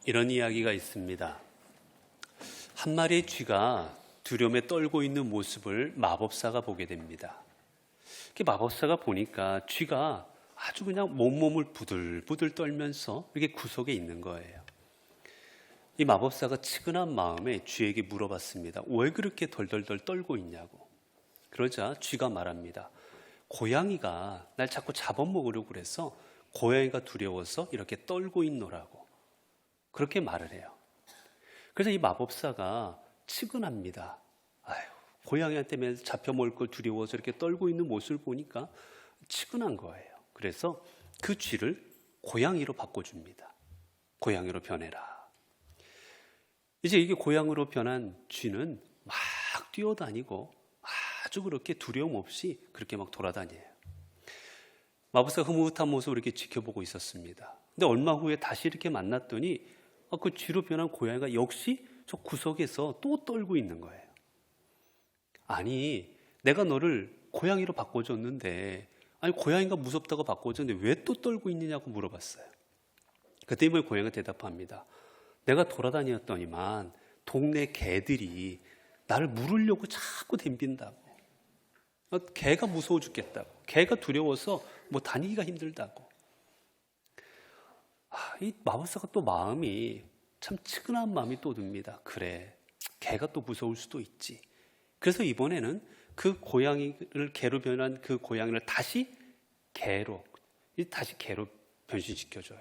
이런 이야기가 있습니다. 한 마리의 쥐가 두려움에 떨고 있는 모습을 마법사가 보게 됩니다. 마법사가 보니까 쥐가 아주 그냥 몸을 부들부들 떨면서 이렇게 구석에 있는 거예요. 이 마법사가 측은한 마음에 쥐에게 물어봤습니다. 왜 그렇게 덜덜덜 떨고 있냐고. 그러자 쥐가 말합니다. 고양이가 날 자꾸 잡아먹으려고 그래서 고양이가 두려워서 이렇게 떨고 있노라고. 그렇게 말을 해요. 그래서 이 마법사가 측은합니다. 아유, 고양이한테 맨날 잡혀먹을 걸 두려워서 이렇게 떨고 있는 모습을 보니까 측은한 거예요. 그래서 그 쥐를 고양이로 바꿔줍니다. 고양이로 변해라. 이제 이게 고양이로 변한 쥐는 막 뛰어다니고 아주 그렇게 두려움 없이 그렇게 막 돌아다녀요. 마법사가 흐뭇한 모습을 이렇게 지켜보고 있었습니다. 근데 얼마 후에 다시 이렇게 만났더니 그 쥐로 변한 고양이가 역시 저 구석에서 또 떨고 있는 거예요. 아니, 내가 너를 고양이로 바꿔줬는데, 아니 고양이가 무섭다고 바꿔줬는데 왜 또 떨고 있느냐고 물어봤어요. 그때 이번에 고양이가 대답합니다. 내가 돌아다녔더니만 동네 개들이 나를 물으려고 자꾸 덤빈다고. 개가 무서워 죽겠다고. 개가 두려워서 뭐 다니기가 힘들다고. 이 마법사가 또 마음이 참 측은한 마음이 또 듭니다. 그래, 개가 또 무서울 수도 있지. 그래서 이번에는 그 고양이를 개로 변한 그 고양이를 다시 개로 변신시켜줘요.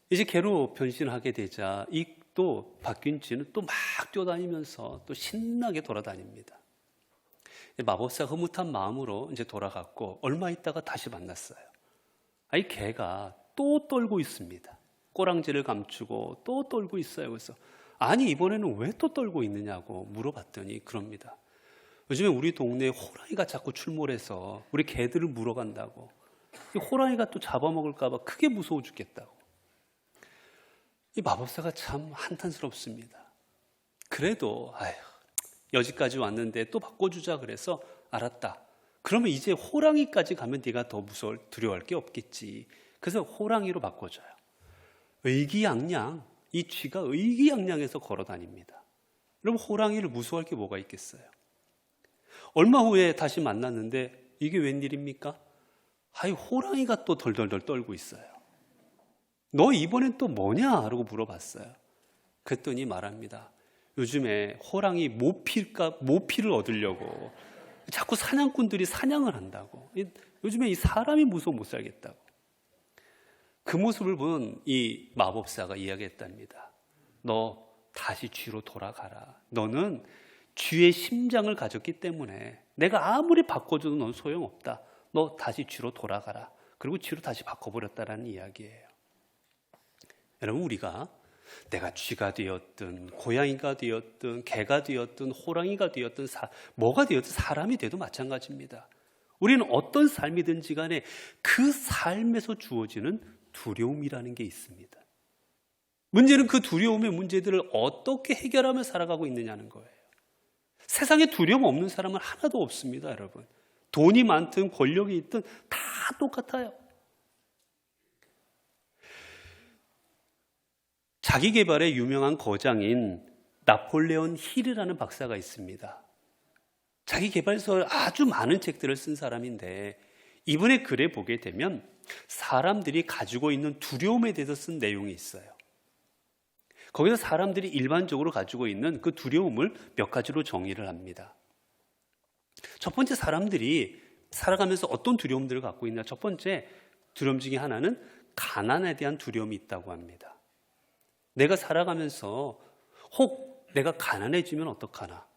이제 개로 변신하게 되자 이 또 바뀐 쥐는 또 막 뛰어다니면서 또 신나게 돌아다닙니다. 마법사가 흐뭇한 마음으로 이제 돌아갔고 얼마 있다가 다시 만났어요. 이 개가 또 떨고 있습니다. 꼬랑지를 감추고 또 떨고 있어요. 그래서 아니 이번에는 왜 또 떨고 있느냐고 물어봤더니 그럽니다. 요즘에 우리 동네에 호랑이가 자꾸 출몰해서 우리 개들을 물어간다고. 이 호랑이가 또 잡아먹을까 봐 크게 무서워 죽겠다고. 이 마법사가 참 한탄스럽습니다. 그래도 여기까지 왔는데 또 바꿔주자 그래서 알았다. 그러면 이제 호랑이까지 가면 네가 더 두려워할 게 없겠지. 그래서 호랑이로 바꿔줘요. 의기양양, 이 쥐가 의기양양해서 걸어다닙니다. 그럼 호랑이를 무서워할 게 뭐가 있겠어요? 얼마 후에 다시 만났는데 이게 웬일입니까? 호랑이가 또 덜덜덜 떨고 있어요. 너 이번엔 또 뭐냐? 라고 물어봤어요. 그랬더니 말합니다. 요즘에 호랑이 모피를 얻으려고 자꾸 사냥꾼들이 사냥을 한다고. 요즘에 이 사람이 무서워 못 살겠다고. 그 모습을 본 이 마법사가 이야기했답니다. 너 다시 쥐로 돌아가라. 너는 쥐의 심장을 가졌기 때문에 내가 아무리 바꿔줘도 넌 소용없다. 너 다시 쥐로 돌아가라. 그리고 쥐로 다시 바꿔버렸다라는 이야기예요. 여러분, 우리가 내가 쥐가 되었든 고양이가 되었든 개가 되었든 호랑이가 되었든 뭐가 되었든 사람이 돼도 마찬가지입니다. 우리는 어떤 삶이든지 간에 그 삶에서 주어지는 두려움이라는 게 있습니다. 문제는 그 두려움의 문제들을 어떻게 해결하며 살아가고 있느냐는 거예요. 세상에 두려움 없는 사람은 하나도 없습니다, 여러분. 돈이 많든 권력이 있든 다 똑같아요. 자기계발의 유명한 거장인 나폴레온 힐이라는 박사가 있습니다. 자기계발서 아주 많은 책들을 쓴 사람인데 이분의 글에 보게 되면 사람들이 가지고 있는 두려움에 대해서 쓴 내용이 있어요. 거기서 사람들이 일반적으로 가지고 있는 그 두려움을 몇 가지로 정의를 합니다. 첫 번째, 사람들이 살아가면서 어떤 두려움들을 갖고 있나? 첫 번째 두려움 중에 하나는 가난에 대한 두려움이 있다고 합니다. 내가 살아가면서 혹 내가 가난해지면 어떡하나?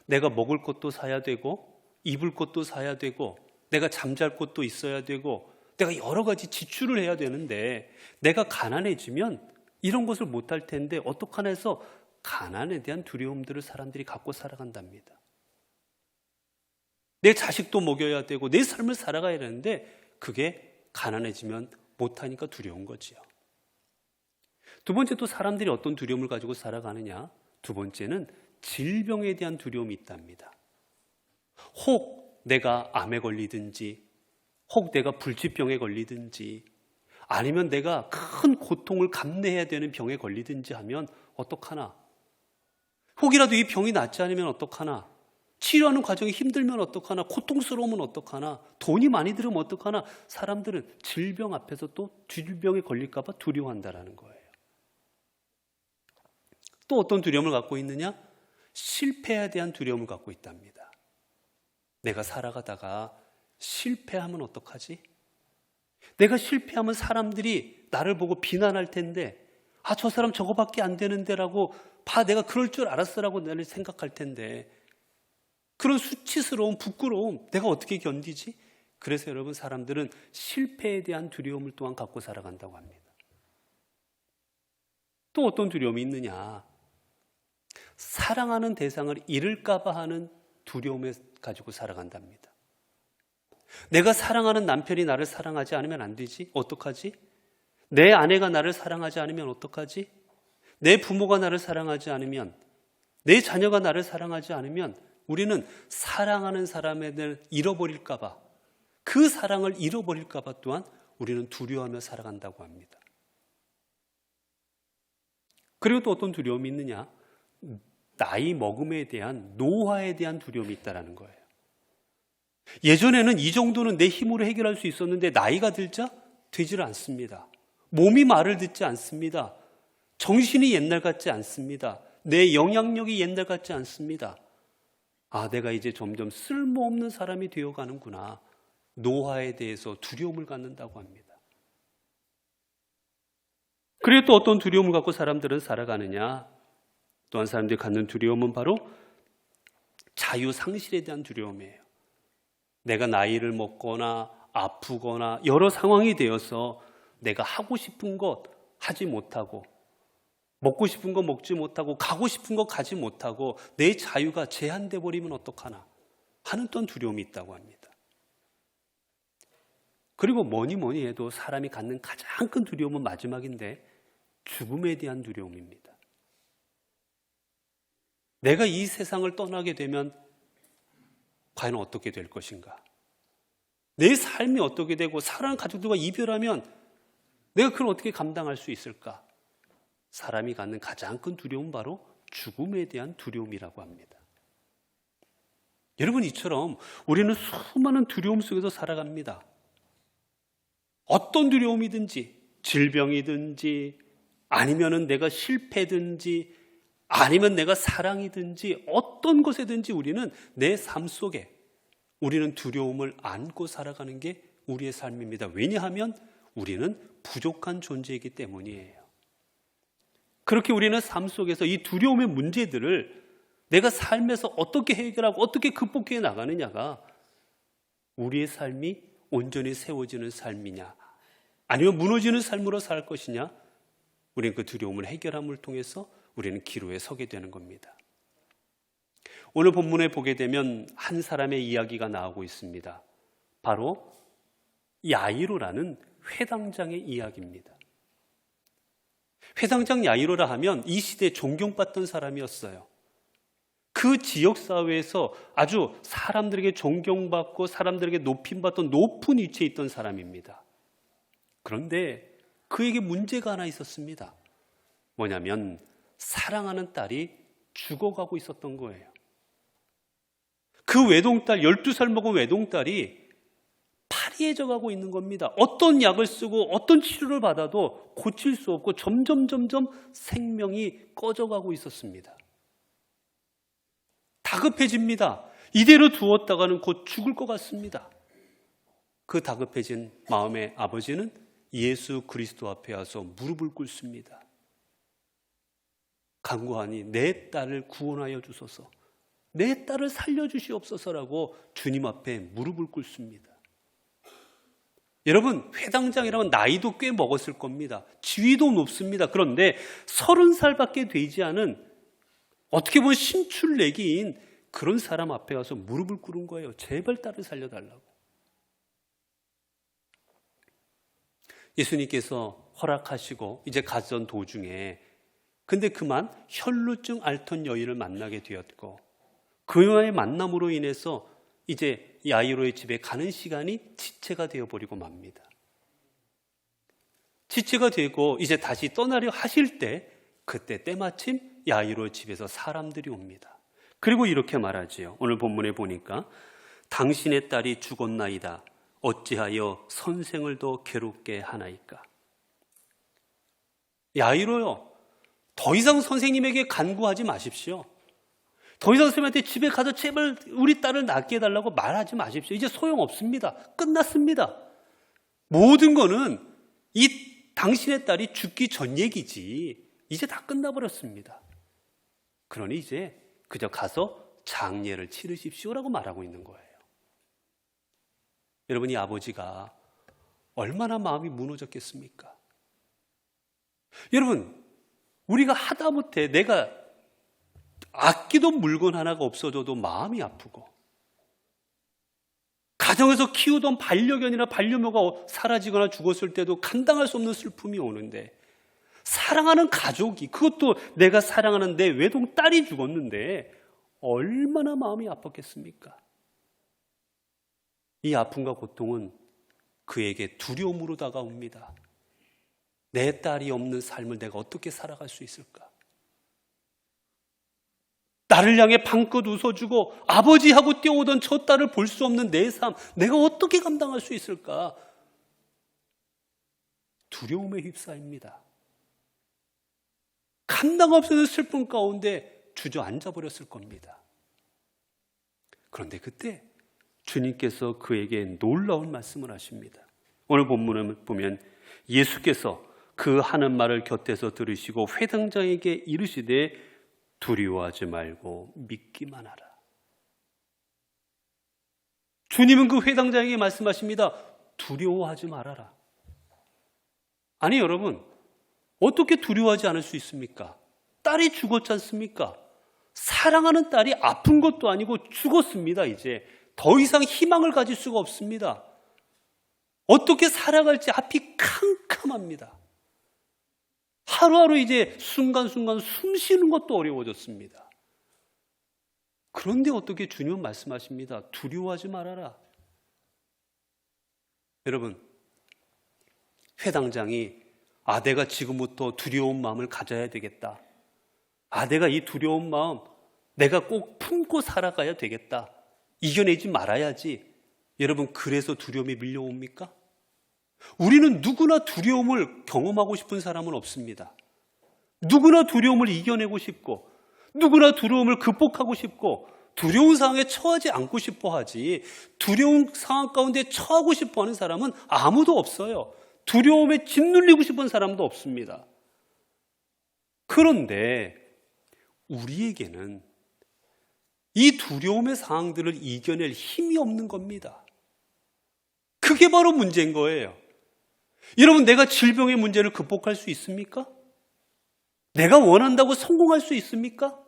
내가 먹을 것도 사야 되고 입을 것도 사야 되고 내가 잠잘 곳도 있어야 되고 내가 여러 가지 지출을 해야 되는데 내가 가난해지면 이런 것을 못할 텐데 어떡하나 해서 가난에 대한 두려움들을 사람들이 갖고 살아간답니다. 내 자식도 먹여야 되고 내 삶을 살아가야 되는데 그게 가난해지면 못하니까 두려운 거지요. 두 번째, 또 사람들이 어떤 두려움을 가지고 살아가느냐? 두 번째는 질병에 대한 두려움이 있답니다. 혹 내가 암에 걸리든지 혹 내가 불치병에 걸리든지 아니면 내가 큰 고통을 감내해야 되는 병에 걸리든지 하면 어떡하나? 혹이라도 이 병이 낫지 않으면 어떡하나? 치료하는 과정이 힘들면 어떡하나? 고통스러우면 어떡하나? 돈이 많이 들으면 어떡하나? 사람들은 질병 앞에서 또 질병에 걸릴까 봐 두려워한다라는 거예요. 또 어떤 두려움을 갖고 있느냐? 실패에 대한 두려움을 갖고 있답니다. 내가 살아가다가 실패하면 어떡하지? 내가 실패하면 사람들이 나를 보고 비난할 텐데, 아, 저 사람 저거밖에 안 되는데 라고, 내가 그럴 줄 알았어라고 나를 생각할 텐데, 그런 수치스러움, 부끄러움 내가 어떻게 견디지? 그래서 여러분, 사람들은 실패에 대한 두려움을 또한 갖고 살아간다고 합니다. 또 어떤 두려움이 있느냐? 사랑하는 대상을 잃을까 봐 하는 두려움을 가지고 살아간답니다. 내가 사랑하는 남편이 나를 사랑하지 않으면 안 되지? 어떡하지? 내 아내가 나를 사랑하지 않으면 어떡하지? 내 부모가 나를 사랑하지 않으면, 내 자녀가 나를 사랑하지 않으면 우리는 사랑하는 사람을 잃어버릴까 봐, 그 사랑을 잃어버릴까 봐 또한 우리는 두려워하며 살아간다고 합니다. 그리고 또 어떤 두려움이 있느냐? 나이 먹음에 대한, 노화에 대한 두려움이 있다는 거예요. 예전에는 이 정도는 내 힘으로 해결할 수 있었는데 나이가 들자 되질 않습니다. 몸이 말을 듣지 않습니다. 정신이 옛날 같지 않습니다. 내 영향력이 옛날 같지 않습니다. 아, 내가 이제 점점 쓸모없는 사람이 되어가는구나. 노화에 대해서 두려움을 갖는다고 합니다. 그리고 또 어떤 두려움을 갖고 사람들은 살아가느냐? 또한 사람들이 갖는 두려움은 바로 자유상실에 대한 두려움이에요. 내가 나이를 먹거나 아프거나 여러 상황이 되어서 내가 하고 싶은 것 하지 못하고, 먹고 싶은 거 먹지 못하고, 가고 싶은 거 가지 못하고 내 자유가 제한돼 버리면 어떡하나 하는 또한 두려움이 있다고 합니다. 그리고 뭐니 해도 사람이 갖는 가장 큰 두려움은 마지막인데, 죽음에 대한 두려움입니다. 내가 이 세상을 떠나게 되면 과연 어떻게 될 것인가? 내 삶이 어떻게 되고, 사랑하는 가족들과 이별하면 내가 그걸 어떻게 감당할 수 있을까? 사람이 갖는 가장 큰 두려움은 바로 죽음에 대한 두려움이라고 합니다. 여러분, 이처럼 우리는 수많은 두려움 속에서 살아갑니다. 어떤 두려움이든지, 질병이든지, 아니면은 내가 실패든지, 아니면 내가 사랑이든지, 어떤 것에든지 우리는 내 삶 속에 우리는 두려움을 안고 살아가는 게 우리의 삶입니다. 왜냐하면 우리는 부족한 존재이기 때문이에요. 그렇게 우리는 삶 속에서 이 두려움의 문제들을 내가 삶에서 어떻게 해결하고 어떻게 극복해 나가느냐가 우리의 삶이 온전히 세워지는 삶이냐, 아니면 무너지는 삶으로 살 것이냐, 우리는 그 두려움을 해결함을 통해서 우리는 기로에 서게 되는 겁니다. 오늘 본문에 보게 되면 한 사람의 이야기가 나오고 있습니다. 바로 야이로라는 회당장의 이야기입니다. 회당장 야이로라 하면 이 시대에 존경받던 사람이었어요. 그 지역사회에서 아주 사람들에게 존경받고 사람들에게 높임받던 높은 위치에 있던 사람입니다. 그런데 그에게 문제가 하나 있었습니다. 뭐냐면 사랑하는 딸이 죽어가고 있었던 거예요. 그 외동딸, 12살 먹은 외동딸이 파리해져 가고 있는 겁니다. 어떤 약을 쓰고 어떤 치료를 받아도 고칠 수 없고 점점 생명이 꺼져가고 있었습니다. 다급해집니다. 이대로 두었다가는 곧 죽을 것 같습니다. 그 다급해진 마음의 아버지는 예수 그리스도 앞에 와서 무릎을 꿇습니다. 간구하니 내 딸을 구원하여 주소서, 내 딸을 살려주시옵소서라고 주님 앞에 무릎을 꿇습니다. 여러분, 회당장이라면 나이도 꽤 먹었을 겁니다. 지위도 높습니다. 그런데 30살밖에 되지 않은, 어떻게 보면 신출내기인 그런 사람 앞에 가서 무릎을 꿇은 거예요. 제발 딸을 살려달라고. 예수님께서 허락하시고 이제 가던 도중에, 근데 그만 혈루증 앓던 여인을 만나게 되었고, 그와의 만남으로 인해서 이제 야이로의 집에 가는 시간이 지체가 되어버리고 맙니다. 지체가 되고 이제 다시 떠나려 하실 때 그때 때마침 야이로 집에서 사람들이 옵니다. 그리고 이렇게 말하지요. 오늘 본문에 보니까 당신의 딸이 죽었나이다. 어찌하여 선생을 더 괴롭게 하나이까? 야이로요, 더 이상 선생님에게 간구하지 마십시오. 더 이상 선생님한테 집에 가서 제발 우리 딸을 낫게 해달라고 말하지 마십시오. 이제 소용없습니다. 끝났습니다. 모든 거는 이 당신의 딸이 죽기 전 얘기지 이제 다 끝나버렸습니다. 그러니 이제 그저 가서 장례를 치르십시오라고 말하고 있는 거예요. 여러분, 이 아버지가 얼마나 마음이 무너졌겠습니까? 여러분, 우리가 하다못해 내가 아끼던 물건 하나가 없어져도 마음이 아프고, 가정에서 키우던 반려견이나 반려묘가 사라지거나 죽었을 때도 감당할 수 없는 슬픔이 오는데, 사랑하는 가족이, 그것도 내가 사랑하는 내 외동딸이 죽었는데 얼마나 마음이 아팠겠습니까? 이 아픔과 고통은 그에게 두려움으로 다가옵니다. 내 딸이 없는 삶을 내가 어떻게 살아갈 수 있을까? 나를 향해 방긋 웃어주고 아버지하고 뛰어오던 저 딸을 볼 수 없는 내 삶, 내가 어떻게 감당할 수 있을까? 두려움에 휩싸입니다. 감당 없는 슬픔 가운데 주저앉아 버렸을 겁니다. 그런데 그때 주님께서 그에게 놀라운 말씀을 하십니다. 오늘 본문을 보면 예수께서 그 하는 말을 곁에서 들으시고 회당장에게 이르시되 두려워하지 말고 믿기만 하라. 주님은 그 회당장에게 말씀하십니다. 두려워하지 말아라. 아니 여러분, 어떻게 두려워하지 않을 수 있습니까? 딸이 죽었지 않습니까? 사랑하는 딸이 아픈 것도 아니고 죽었습니다. 이제 더 이상 희망을 가질 수가 없습니다. 어떻게 살아갈지 앞이 캄캄합니다. 하루하루 이제 순간순간 숨 쉬는 것도 어려워졌습니다. 그런데 어떻게 주님은 말씀하십니다. 두려워하지 말아라. 여러분, 회당장이 내가 지금부터 두려운 마음을 가져야 되겠다. 내가 이 두려운 마음 내가 꼭 품고 살아가야 되겠다. 이겨내지 말아야지. 여러분, 그래서 두려움이 밀려옵니까? 우리는 누구나 두려움을 경험하고 싶은 사람은 없습니다. 누구나 두려움을 이겨내고 싶고, 누구나 두려움을 극복하고 싶고, 두려운 상황에 처하지 않고 싶어 하지, 두려운 상황 가운데 처하고 싶어 하는 사람은 아무도 없어요. 두려움에 짓눌리고 싶은 사람도 없습니다. 그런데 우리에게는 이 두려움의 상황들을 이겨낼 힘이 없는 겁니다. 그게 바로 문제인 거예요. 여러분, 내가 질병의 문제를 극복할 수 있습니까? 내가 원한다고 성공할 수 있습니까?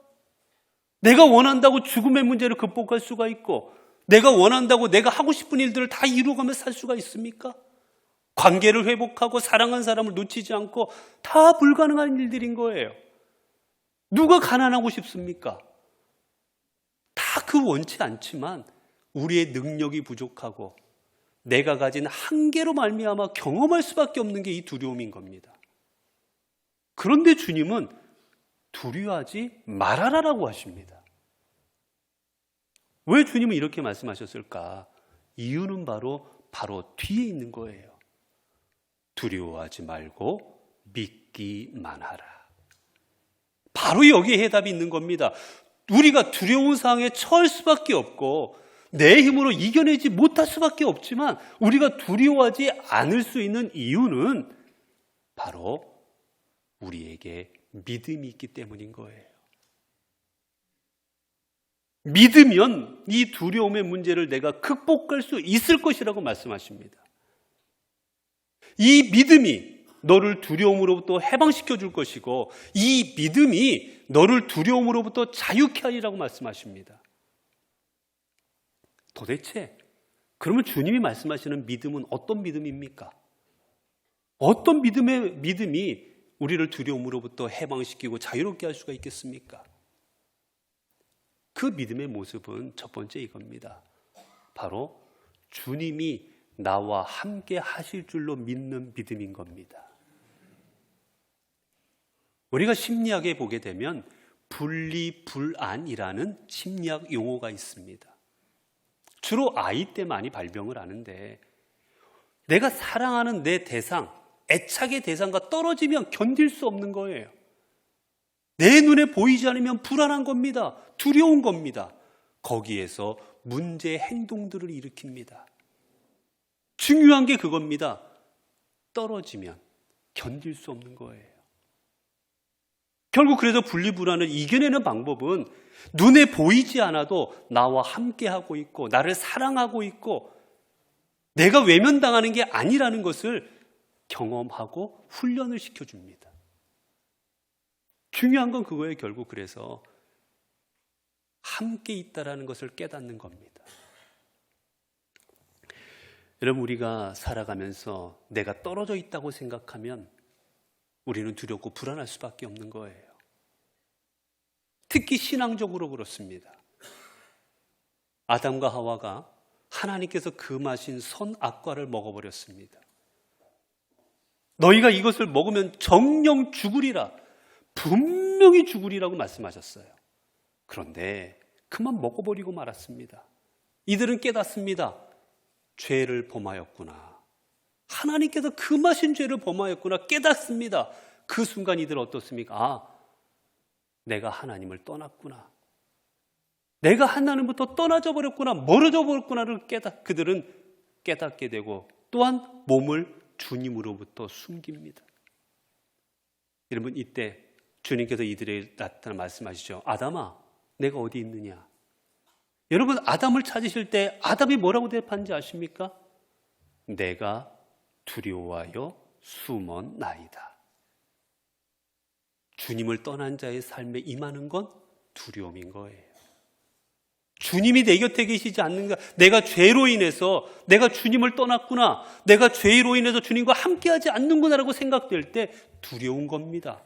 내가 원한다고 죽음의 문제를 극복할 수가 있고, 내가 원한다고 내가 하고 싶은 일들을 다 이루어가며 살 수가 있습니까? 관계를 회복하고 사랑하는 사람을 놓치지 않고 다 불가능한 일들인 거예요. 누가 가난하고 싶습니까? 다 그 원치 않지만 우리의 능력이 부족하고 내가 가진 한계로 말미암아 경험할 수밖에 없는 게 이 두려움인 겁니다. 그런데 주님은 두려워하지 말아라라고 하십니다. 왜 주님은 이렇게 말씀하셨을까? 이유는 바로 뒤에 있는 거예요. 두려워하지 말고 믿기만 하라. 바로 여기에 해답이 있는 겁니다. 우리가 두려운 상황에 처할 수밖에 없고 내 힘으로 이겨내지 못할 수밖에 없지만 우리가 두려워하지 않을 수 있는 이유는 바로 우리에게 믿음이 있기 때문인 거예요. 믿으면 이 두려움의 문제를 내가 극복할 수 있을 것이라고 말씀하십니다. 이 믿음이 너를 두려움으로부터 해방시켜 줄 것이고 이 믿음이 너를 두려움으로부터 자유케 하리라고 말씀하십니다. 도대체 그러면 주님이 말씀하시는 믿음은 어떤 믿음입니까? 어떤 믿음이 우리를 두려움으로부터 해방시키고 자유롭게 할 수가 있겠습니까? 그 믿음의 모습은 첫 번째 이겁니다. 바로 주님이 나와 함께 하실 줄로 믿는 믿음인 겁니다. 우리가 심리학에 보게 되면 분리불안이라는 심리학 용어가 있습니다. 주로 아이 때 많이 발병을 하는데, 내가 사랑하는 내 대상, 애착의 대상과 떨어지면 견딜 수 없는 거예요. 내 눈에 보이지 않으면 불안한 겁니다. 두려운 겁니다. 거기에서 문제 행동들을 일으킵니다. 중요한 게 그겁니다. 떨어지면 견딜 수 없는 거예요. 결국 그래서 분리불안을 이겨내는 방법은 눈에 보이지 않아도 나와 함께하고 있고 나를 사랑하고 있고 내가 외면당하는 게 아니라는 것을 경험하고 훈련을 시켜줍니다. 중요한 건 그거예요. 결국 그래서 함께 있다라는 것을 깨닫는 겁니다. 여러분, 우리가 살아가면서 내가 떨어져 있다고 생각하면 우리는 두렵고 불안할 수밖에 없는 거예요. 특히 신앙적으로 그렇습니다. 아담과 하와가 하나님께서 금하신 선악과를 먹어버렸습니다. 너희가 이것을 먹으면 정녕 죽으리라, 분명히 죽으리라고 말씀하셨어요. 그런데 그만 먹어버리고 말았습니다. 이들은 깨닫습니다. 죄를 범하였구나. 하나님께서 금하신 죄를 범하였구나 깨닫습니다. 그 순간 이들은 어떻습니까? 아, 내가 하나님을 떠났구나. 내가 하나님부터 떠나져 버렸구나, 멀어져 버렸구나를 그들은 깨닫게 되고 또한 몸을 주님으로부터 숨깁니다. 여러분, 이때 주님께서 이들에게 나타나 말씀하시죠. 아담아, 내가 어디 있느냐? 여러분, 아담을 찾으실 때 아담이 뭐라고 대답하는지 아십니까? 내가 두려워하여 숨었나이다. 주님을 떠난 자의 삶에 임하는 건 두려움인 거예요. 주님이 내 곁에 계시지 않는가? 내가 죄로 인해서 내가 주님을 떠났구나, 내가 죄로 인해서 주님과 함께하지 않는구나라고 생각될 때 두려운 겁니다.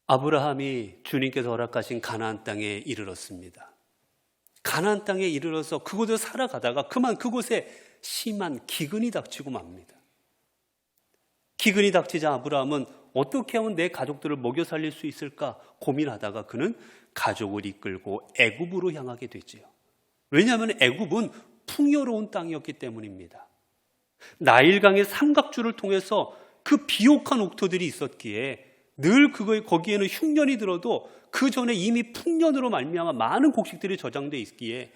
아브라함이 주님께서 허락하신 가나안 땅에 이르렀습니다. 가나안 땅에 이르러서 그곳에 살아가다가 그만 그곳에 심한 기근이 닥치고 맙니다. 기근이 닥치자 아브라함은 어떻게 하면 내 가족들을 먹여 살릴 수 있을까 고민하다가 그는 가족을 이끌고 애굽으로 향하게 되지요. 왜냐하면 애굽은 풍요로운 땅이었기 때문입니다. 나일강의 삼각주를 통해서 그 비옥한 옥토들이 있었기에 늘 거기에는 흉년이 들어도 그 전에 이미 풍년으로 말미암아 많은 곡식들이 저장돼 있기에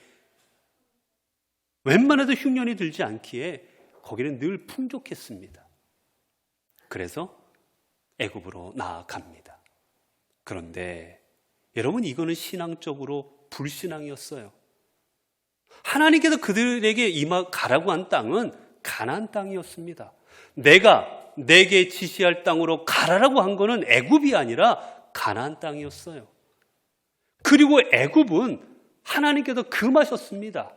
웬만해도 흉년이 들지 않기에 거기는 늘 풍족했습니다. 그래서 애굽으로 나아갑니다. 그런데 여러분, 이거는 신앙적으로 불신앙이었어요. 하나님께서 그들에게 가라고 한 땅은 가나안 땅이었습니다. 내게 지시할 땅으로 가라라고 한 거는 애굽이 아니라 가나안 땅이었어요. 그리고 애굽은 하나님께서 금하셨습니다.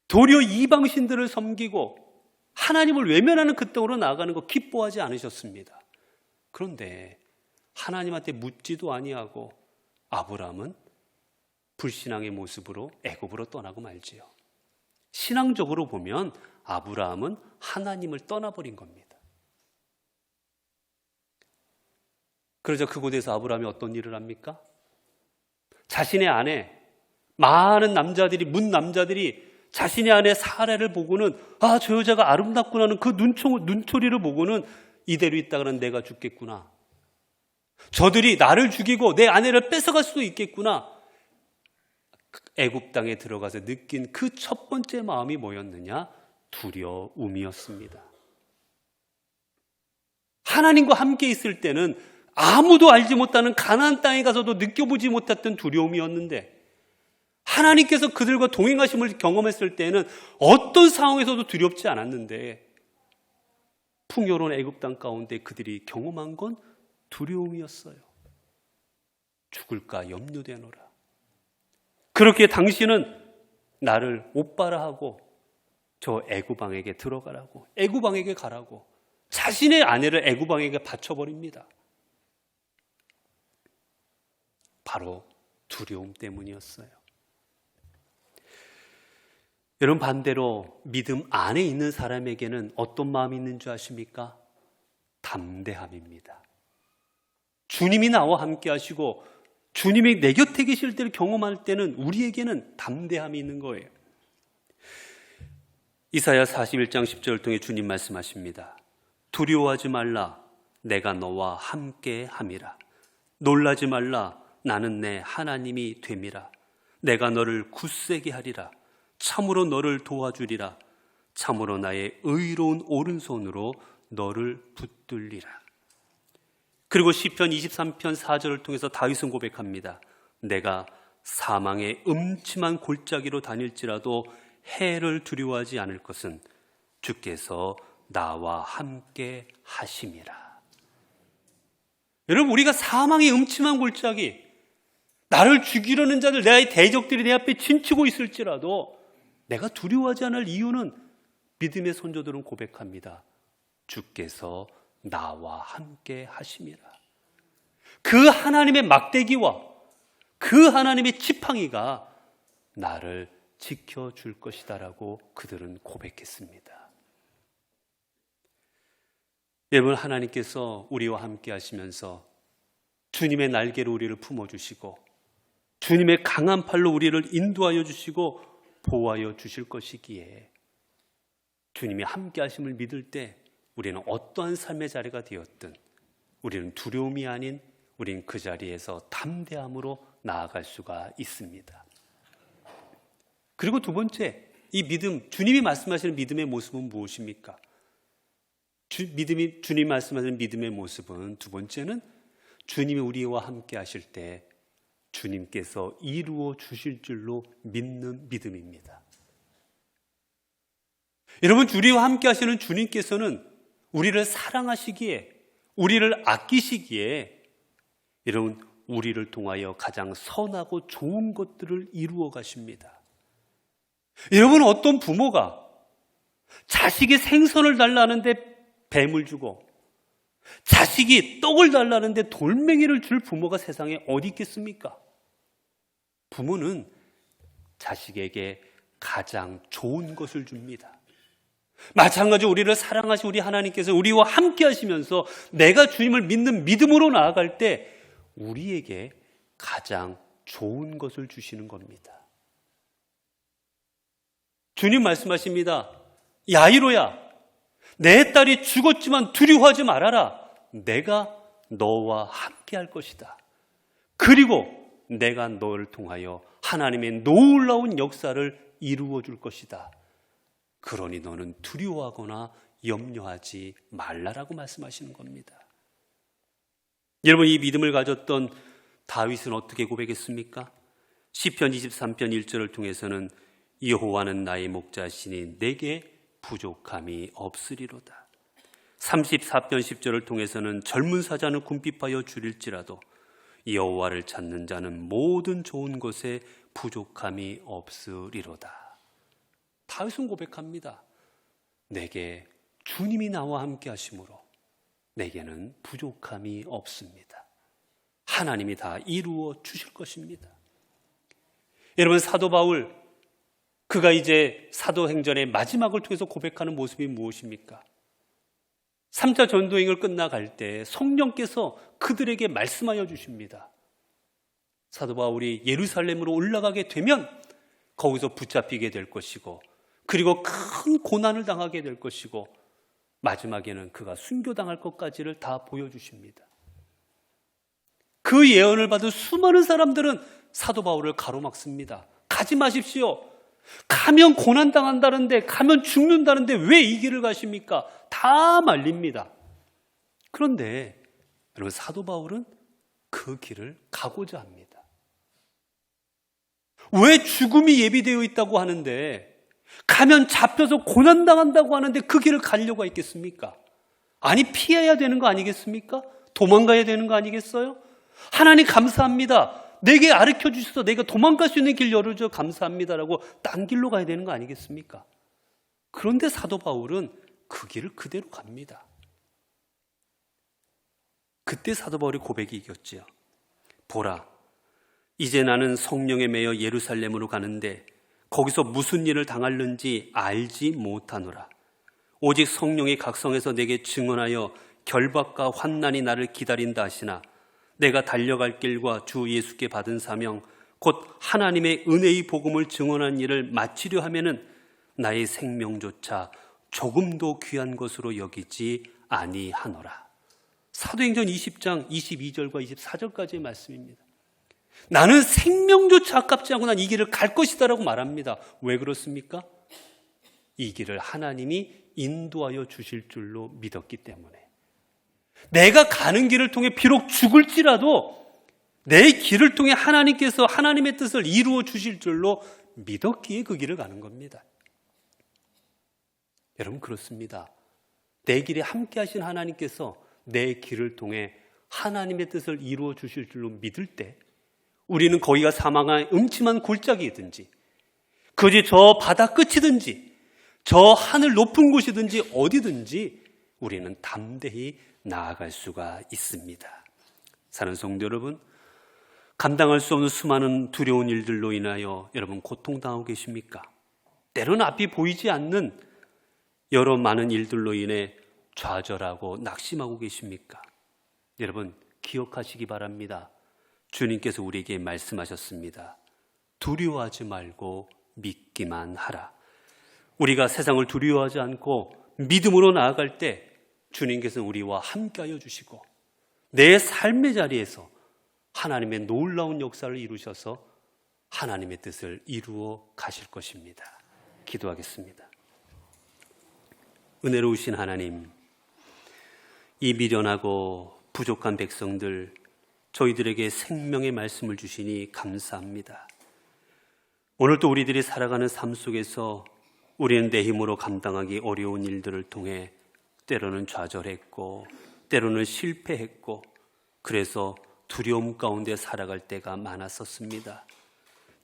도리어 이방신들을 섬기고 하나님을 외면하는 그 땅으로 나아가는 거 기뻐하지 않으셨습니다. 그런데 하나님한테 묻지도 아니하고 아브라함은 불신앙의 모습으로 애굽으로 떠나고 말지요. 신앙적으로 보면 아브라함은 하나님을 떠나버린 겁니다. 그러자 그곳에서 아브라함이 어떤 일을 합니까? 자신의 아내, 많은 남자들이, 문 남자들이 자신의 아내 사라를 보고는 아, 저 여자가 아름답구나는 그 눈초리를 보고는 이대로 있다가는 내가 죽겠구나. 저들이 나를 죽이고 내 아내를 뺏어갈 수도 있겠구나. 애굽 땅에 들어가서 느낀 그 첫 번째 마음이 뭐였느냐? 두려움이었습니다. 하나님과 함께 있을 때는 아무도 알지 못하는 가나안 땅에 가서도 느껴보지 못했던 두려움이었는데 하나님께서 그들과 동행하심을 경험했을 때는 어떤 상황에서도 두렵지 않았는데 풍요로운 애굽 땅 가운데 그들이 경험한 건 두려움이었어요. 죽을까 염려되노라. 그렇게 당신은 나를 오빠라 하고 저 애굽 왕에게 들어가라고, 애굽 왕에게 가라고 자신의 아내를 애굽 왕에게 바쳐버립니다. 바로 두려움 때문이었어요. 여러분, 반대로 믿음 안에 있는 사람에게는 어떤 마음이 있는 줄 아십니까? 담대함입니다. 주님이 나와 함께 하시고 주님이 내 곁에 계실 때를 경험할 때는 우리에게는 담대함이 있는 거예요. 이사야 41장 10절을 통해 주님 말씀하십니다. 두려워하지 말라, 내가 너와 함께 함이라. 놀라지 말라, 나는 내 하나님이 됨이라. 내가 너를 굳세게 하리라. 참으로 너를 도와주리라. 참으로 나의 의로운 오른손으로 너를 붙들리라. 그리고 시편 23편 4절을 통해서 다윗은 고백합니다. 내가 사망의 음침한 골짜기로 다닐지라도 해를 두려워하지 않을 것은 주께서 나와 함께 하심이라. 여러분, 우리가 사망의 음침한 골짜기, 나를 죽이려는 자들, 내 대적들이 내 앞에 침치고 있을지라도 내가 두려워하지 않을 이유는 믿음의 선조들은 고백합니다. 주께서 나와 함께 하심이라. 그 하나님의 막대기와 그 하나님의 지팡이가 나를 지켜줄 것이다라고 그들은 고백했습니다. 여러분, 하나님께서 우리와 함께 하시면서 주님의 날개로 우리를 품어주시고 주님의 강한 팔로 우리를 인도하여 주시고 보호하여 주실 것이기에 주님이 함께 하심을 믿을 때 우리는 어떠한 삶의 자리가 되었든 우리는 두려움이 아닌 우리는 그 자리에서 담대함으로 나아갈 수가 있습니다. 그리고 두 번째, 이 믿음, 주님이 말씀하시는 믿음의 모습은 무엇입니까? 주님이 말씀하시는 믿음의 모습은 두 번째는 주님이 우리와 함께 하실 때 주님께서 이루어 주실 줄로 믿는 믿음입니다. 여러분, 우리와 함께 하시는 주님께서는 우리를 사랑하시기에, 우리를 아끼시기에 여러분, 우리를 통하여 가장 선하고 좋은 것들을 이루어 가십니다. 여러분, 어떤 부모가 자식이 생선을 달라는데 뱀을 주고 자식이 떡을 달라는데 돌멩이를 줄 부모가 세상에 어디 있겠습니까? 부모는 자식에게 가장 좋은 것을 줍니다. 마찬가지로 우리를 사랑하신 우리 하나님께서 우리와 함께 하시면서 내가 주님을 믿는 믿음으로 나아갈 때 우리에게 가장 좋은 것을 주시는 겁니다. 주님 말씀하십니다. 야이로야, 내 딸이 죽었지만 두려워하지 말아라. 내가 너와 함께 할 것이다. 그리고 내가 너를 통하여 하나님의 놀라운 역사를 이루어 줄 것이다. 그러니 너는 두려워하거나 염려하지 말라라고 말씀하시는 겁니다. 여러분, 이 믿음을 가졌던 다윗은 어떻게 고백했습니까? 시편 23편 1절을 통해서는 여호와는 나의 목자시니 내게 부족함이 없으리로다. 34편 10절을 통해서는 젊은 사자는 궁핍하여 줄일지라도 여호와를 찾는 자는 모든 좋은 것에 부족함이 없으리로다. 다윗은 고백합니다. 내게 주님이 나와 함께 하심으로 내게는 부족함이 없습니다. 하나님이 다 이루어 주실 것입니다. 여러분, 사도 바울, 그가 이제 사도행전의 마지막을 통해서 고백하는 모습이 무엇입니까? 3차 전도행을 끝나갈 때 성령께서 그들에게 말씀하여 주십니다. 사도 바울이 예루살렘으로 올라가게 되면 거기서 붙잡히게 될 것이고, 그리고 큰 고난을 당하게 될 것이고, 마지막에는 그가 순교당할 것까지를 다 보여주십니다. 그 예언을 받은 수많은 사람들은 사도 바울을 가로막습니다. 가지 마십시오. 가면 고난당한다는데, 가면 죽는다는데 왜 이 길을 가십니까? 다 말립니다. 그런데 여러분, 사도 바울은 그 길을 가고자 합니다. 왜 죽음이 예비되어 있다고 하는데, 가면 잡혀서 고난당한다고 하는데 그 길을 가려고 했겠습니까? 아니, 피해야 되는 거 아니겠습니까? 도망가야 되는 거 아니겠어요? 하나님 감사합니다. 내게 가르쳐 주셔서 내가 도망갈 수 있는 길 열어줘 감사합니다라고 딴 길로 가야 되는 거 아니겠습니까? 그런데 사도 바울은 그 길을 그대로 갑니다. 그때 사도 바울의 고백이 이겼지요. 보라, 이제 나는 성령에 매여 예루살렘으로 가는데 거기서 무슨 일을 당할는지 알지 못하노라. 오직 성령이 각성해서 내게 증언하여 결박과 환난이 나를 기다린다 하시나 내가 달려갈 길과 주 예수께 받은 사명 곧 하나님의 은혜의 복음을 증언한 일을 마치려 하면은 나의 생명조차 조금도 귀한 것으로 여기지 아니하노라. 사도행전 20장 22절과 24절까지의 말씀입니다. 나는 생명조차 아깝지 않고 난 이 길을 갈 것이다라고 말합니다. 왜 그렇습니까? 이 길을 하나님이 인도하여 주실 줄로 믿었기 때문에. 내가 가는 길을 통해 비록 죽을지라도 내 길을 통해 하나님께서 하나님의 뜻을 이루어 주실 줄로 믿었기에 그 길을 가는 겁니다. 여러분 그렇습니다. 내 길에 함께 하신 하나님께서 내 길을 통해 하나님의 뜻을 이루어 주실 줄로 믿을 때 우리는 거기가 사망의 음침한 골짜기이든지 그지 저 바다 끝이든지 저 하늘 높은 곳이든지 어디든지 우리는 담대히 나아갈 수가 있습니다. 사랑하는 성도 여러분, 감당할 수 없는 수많은 두려운 일들로 인하여 여러분 고통당하고 계십니까? 때로는 앞이 보이지 않는 여러 많은 일들로 인해 좌절하고 낙심하고 계십니까? 여러분 기억하시기 바랍니다. 주님께서 우리에게 말씀하셨습니다. 두려워하지 말고 믿기만 하라. 우리가 세상을 두려워하지 않고 믿음으로 나아갈 때 주님께서는 우리와 함께하여 주시고 내 삶의 자리에서 하나님의 놀라운 역사를 이루셔서 하나님의 뜻을 이루어 가실 것입니다. 기도하겠습니다. 은혜로우신 하나님, 이 미련하고 부족한 백성들 저희들에게 생명의 말씀을 주시니 감사합니다. 오늘도 우리들이 살아가는 삶 속에서 우리는 내 힘으로 감당하기 어려운 일들을 통해 때로는 좌절했고 때로는 실패했고 그래서 두려움 가운데 살아갈 때가 많았었습니다.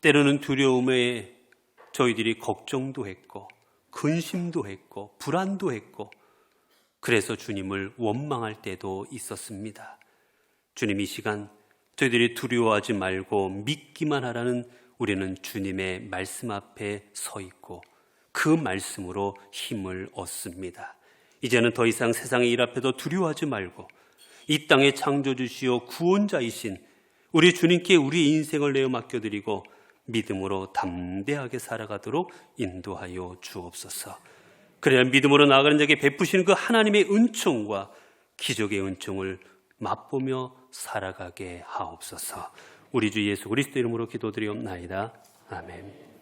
때로는 두려움에 저희들이 걱정도 했고 근심도 했고 불안도 했고 그래서 주님을 원망할 때도 있었습니다. 주님, 이 시간 저희들이 두려워하지 말고 믿기만 하라는 우리는 주님의 말씀 앞에 서 있고 그 말씀으로 힘을 얻습니다. 이제는 더 이상 세상의 일 앞에도 두려워하지 말고 이 땅의 창조주시오 구원자이신 우리 주님께 우리 인생을 내어 맡겨드리고 믿음으로 담대하게 살아가도록 인도하여 주옵소서. 그래야 믿음으로 나아가는 자에게 베푸시는 그 하나님의 은총과 기적의 은총을 맛보며 살아가게 하옵소서. 우리 주 예수 그리스도 이름으로 기도드리옵나이다. 아멘.